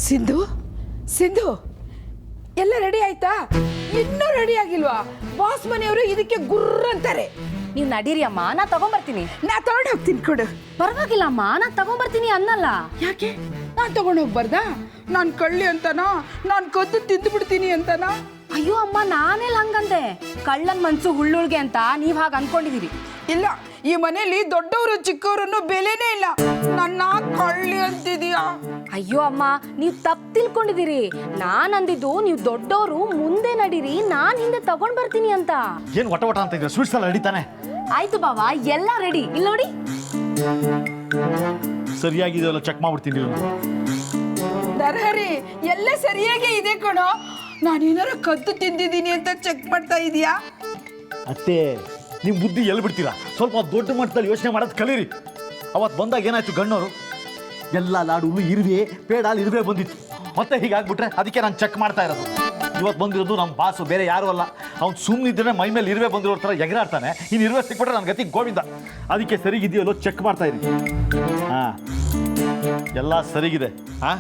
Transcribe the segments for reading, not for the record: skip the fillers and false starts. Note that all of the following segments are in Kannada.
ಸಿಂಧು ಸಿಂಧು ಎಲ್ಲ ರೆಡಿ ಆಯ್ತಾ? ಇನ್ನೂ ರೆಡಿ ಆಗಿಲ್ವಾ? ಬಾಸ್ ಮನೆಯವರು ಇದಕ್ಕೆ ಗುರ್ರ ಅಂತಾರೆ. ನೀವು ನಡೀರಿ ಅಮ್ಮ, ನಾ ತಗೊಂಬರ್ತೀನಿ. ನಾ ತಗೊಂಡು ಹೋಗ್ತೀನಿ, ಕೊಡು. ಪರವಾಗಿಲ್ಲ ಅಮ್ಮ, ನಾ ತಗೊಂಬರ್ತೀನಿ ಅನ್ನಲ್ಲ. ಯಾಕೆ ನಾನು ತಗೊಂಡು ಹೋಗ್ಬಾರ್ದಾ? ನಾನು ಕಳ್ಳಿ ಅಂತನಾ? ನಾನು ಕದ್ದು ತಿಂದು ಬಿಡ್ತೀನಿ ಅಂತನಾ? ಅಯ್ಯೋ ಅಮ್ಮ, ನಾನೆಲ್ಲ ಹಂಗಂದೆ. ಕಳ್ಳನ್ ಮನ್ಸು ಹುಳ್ಳುಳ್ಗೆ ಅಂತ ನೀವ್ ಹಾಗೆ ಅನ್ಕೊಂಡಿದೀರಿ. ಇಲ್ಲ, ಈ ಮನೆಯಲ್ಲಿ ದೊಡ್ಡವರು ಚಿಕ್ಕವರನ್ನು ಬೆಲೆನೇ ಇಲ್ಲ. ನನ್ನ ಕಳ್ಳಿ ಅಂತಿದೀಯಾ? ಅಯ್ಯೋ ಅಮ್ಮ, ನೀವ್ ತಪ್ಪು ತಿಳ್ಕೊಂಡಿದೀರಿ. ನಾನ್ ಅಂದಿದ್ದು ನೀವು ದೊಡ್ಡವರು ಮುಂದೆ ನಡೀರಿ, ನಾನ್ ಹಿಂದೆ ತಗೊಂಡ್ ಬರ್ತೀನಿ ಅಂತ. ಏನ್ ವಟ ವಟ ಅಂತ ಇದ್ರೆ ಸ್ವೀಟ್ಸ್ ಎಲ್ಲ ನಡೀತಾನೆ. ಆಯ್ತು ಬಾವಾ, ಎಲ್ಲ ರೆಡಿ. ಇಲ್ಲಿ ನೋಡಿ, ಸರಿಯಾಗಿದೆಯಲ್ಲ ಚೆಕ್ ಮಾಡ್ಬಿಡ್ತೀನಿ. ನರಹರಿ, ಎಲ್ಲ ಸರಿಯಾಗಿ ಇದೆ ಕಣೋ. ನಾನೇನಾರು ಕದ್ದು ತಿಂದಿದ್ದೀನಿ ಅಂತ ಚೆಕ್ ಮಾಡ್ತಾ ಇದೀಯಾ? ಅತ್ತೆ, ನೀವು ಬುದ್ಧಿ ಎಲ್ಲಿ ಬಿಡ್ತೀರಾ? ಸ್ವಲ್ಪ ದೊಡ್ಡ ಮಟ್ಟದಲ್ಲಿ ಯೋಚನೆ ಮಾಡೋದು ಕಲೀರಿ. ಅವತ್ತು ಬಂದಾಗ ಏನಾಯ್ತು, ಗಣ್ಣವರು ಎಲ್ಲ ಲಾಡು ಇರುವೆ ಪೇಡಾಲ್ ಇರುವೆ ಬಂದಿತ್ತು. ಮತ್ತೆ ಹೀಗಾಗ್ಬಿಟ್ರೆ ಅದಕ್ಕೆ ನಾನು ಚೆಕ್ ಮಾಡ್ತಾ ಇರೋದು. ಇವತ್ತು ಬಂದಿರೋದು ನಮ್ಮ ಬಾಸು, ಬೇರೆ ಯಾರು ಅಲ್ಲ. ಅವ್ನು ಸುಮ್ಮನಿದ್ರೆ ಮೈ ಮೇಲೆ ಇರುವೆ ಬಂದಿರೋ ಥರ ಎಗರಾಡ್ತಾನೆ. ಇನ್ನು ಇರುವೆ ಸಿಕ್ಬಿಟ್ರೆ ನನ್ನ ಗತಿ ಗೋವಿಂದ. ಅದಕ್ಕೆ ಸರಿಗಿದೆಯಲ್ಲೋ ಚೆಕ್ ಮಾಡ್ತಾ ಇರಿ. ಹಾಂ, ಎಲ್ಲ ಸರಿಗಿದೆ. ಹಾಂ,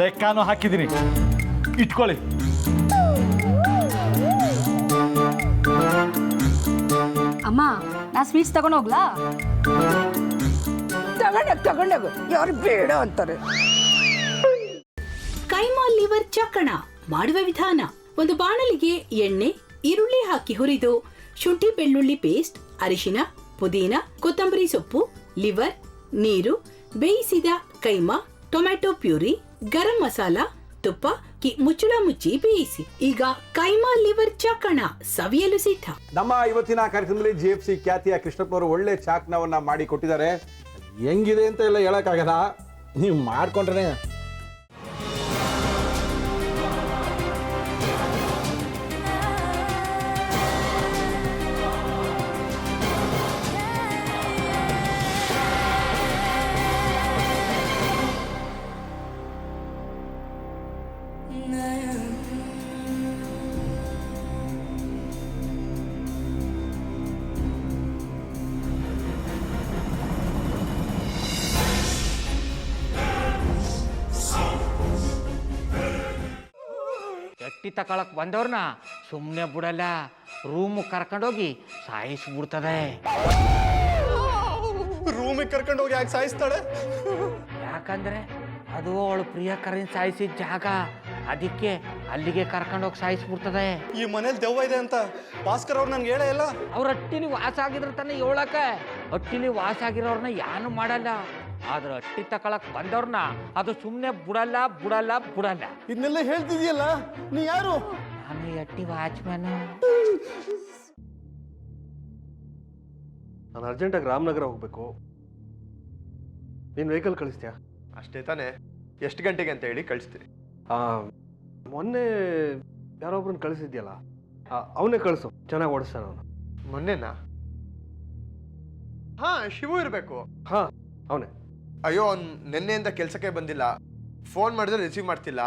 ಲೆಕ್ಕನೂ ಹಾಕಿದ್ದೀನಿ, ಇಟ್ಕೊಳ್ಳಿ. ಅಮ್ಮ, ನಾ ಸ್ವೀಟ್ಸ್ ತಗೊಂಡು ಹೋಗ್ಲಾ? ತಗೊಂಡೋಗು, ಯಾರು ಬೇಡ ಅಂತಾರೆ. ಕೈಮಾ ಲಿವರ್ ಚಕ್ಕಣ ಮಾಡುವ ವಿಧಾನ: ಒಂದು ಬಾಣಲಿಗೆ ಎಣ್ಣೆ, ಈರುಳ್ಳಿ ಹಾಕಿ ಹುರಿದು ಶುಂಠಿ ಬೆಳ್ಳುಳ್ಳಿ ಪೇಸ್ಟ್, ಅರಿಶಿನ, ಪುದೀನ, ಕೊತ್ತಂಬರಿ ಸೊಪ್ಪು, ಲಿವರ್, ನೀರು, ಬೇಯಿಸಿದ ಕೈಮಾ, ಟೊಮ್ಯಾಟೊ ಪ್ಯೂರಿ, ಗರಂ ಮಸಾಲ, ತುಪ್ಪ ಮುಚ್ಚಳ ಮುಚ್ಚಿ ಬೇಯಿಸಿ. ಈಗ ಕೈಮಾ ಲಿವರ್ ಚಾಕಣ ಸವಿಯಲು ಸಿದ್ಧ. ನಮ್ಮ ಇವತ್ತಿನ ಕಾರ್ಯಕ್ರಮದಲ್ಲಿ GFC ಖ್ಯಾತಿಯ ಕೃಷ್ಣಪ್ಪನವರು ಒಳ್ಳೆ ಚಾಕ್ನವನ್ನ ಮಾಡಿ ಕೊಟ್ಟಿದ್ದಾರೆ. ಹೆಂಗಿದೆ ಅಂತ ಎಲ್ಲ ಹೇಳಕ್ಕಾಗಲ್ಲ, ನೀವು ಮಾಡ್ಕೊಂಡ್ರೆ. ಎಟ್ಟಿ ತಕೊಳಕ್ ಬಂದವ್ರನ್ನ ಸುಮ್ಮನೆ ಬಿಡಲ್ಲ, ರೂಮ್ ಕರ್ಕೊಂಡೋಗಿ ಸಾಯಿಸ್ಬಿಡ್ತದೆ. ರೂಮಿಗೆ ಕರ್ಕೊಂಡೋಗಿ ಯಾಕೆ ಸಾಯಿಸ್ತಾಳೆ? ಯಾಕಂದ್ರೆ ಅದು ಅವಳು ಪ್ರಿಯಕರನ್ ಸಾಯಿಸಿದ ಜಾಗ, ಅದಕ್ಕೆ ಅಲ್ಲಿಗೆ ಕರ್ಕೊಂಡೋಗಿ ಸಾಯಿಸ್ಬಿಡ್ತದೆ. ಈ ಮನೇಲಿ ದೆವ್ವ ಇದೆ ಅಂತ ಭಾಸ್ಕರ್ ಅವ್ರು ನನ್ಗೆ ಹೇಳೇ ಇಲ್ಲ. ಅವ್ರ ಹಟ್ಟಿಲಿ ವಾಸ ಆಗಿದ್ರ ತಾನೆ ಹೇಳಕ. ಹಟ್ಟಿಲಿ ವಾಸ ಆಗಿರೋರ್ನ ಯಾನು ಮಾಡಲ್ಲ, ಆದ್ರೆ ಹಟ್ಟಿ ತಕೊಳಕ್ ಬಂದವ್ರನ್ನ ಅದು ಸುಮ್ಮನೆ ಬಿಡಲ್ಲ ಬಿಡಲ್ಲ ಬಿಡಲ್ಲ. ಇದನ್ನೆಲ್ಲ ಹೇಳ್ತಿದ್ಯಲ್ಲ, ನೀ ಯಾರು? ನಾನು ಹಟ್ಟಿ ವಾಚ್ಮ್ಯಾನು. ನಾನು ಅರ್ಜೆಂಟಾಗಿ ರಾಮನಗರ ಹೋಗ್ಬೇಕು. ನೀನು ವೆಹಿಕಲ್ ಕಳಿಸ್ತೀಯಾ? ಅಷ್ಟೇ ತಾನೆ. ಎಷ್ಟು ಗಂಟೆಗೆ ಅಂತ ಹೇಳಿ ಕಳಿಸ್ತೀರಿ? ಮೊನ್ನೆ ಯಾರೊಬ್ರನ್ನ ಕಳಿಸಿದ್ಯಲ್ಲ, ಅವನೇ ಕಳಿಸು, ಚೆನ್ನಾಗಿ ಓಡಿಸ್ತಾನ ಅವನು. ಮೊನ್ನೆನಾ? ಹಾ, ಶಿವು ಇರಬೇಕು. ಹಾ, ಅವನೇ. ಅಯ್ಯೋ, ಅವ್ನು ನಿನ್ನೆಯಿಂದ ಕೆಲಸಕ್ಕೆ ಬಂದಿಲ್ಲ. ಫೋನ್ ಮಾಡಿದ್ರೆ ರಿಸೀವ್ ಮಾಡ್ತಿಲ್ಲ.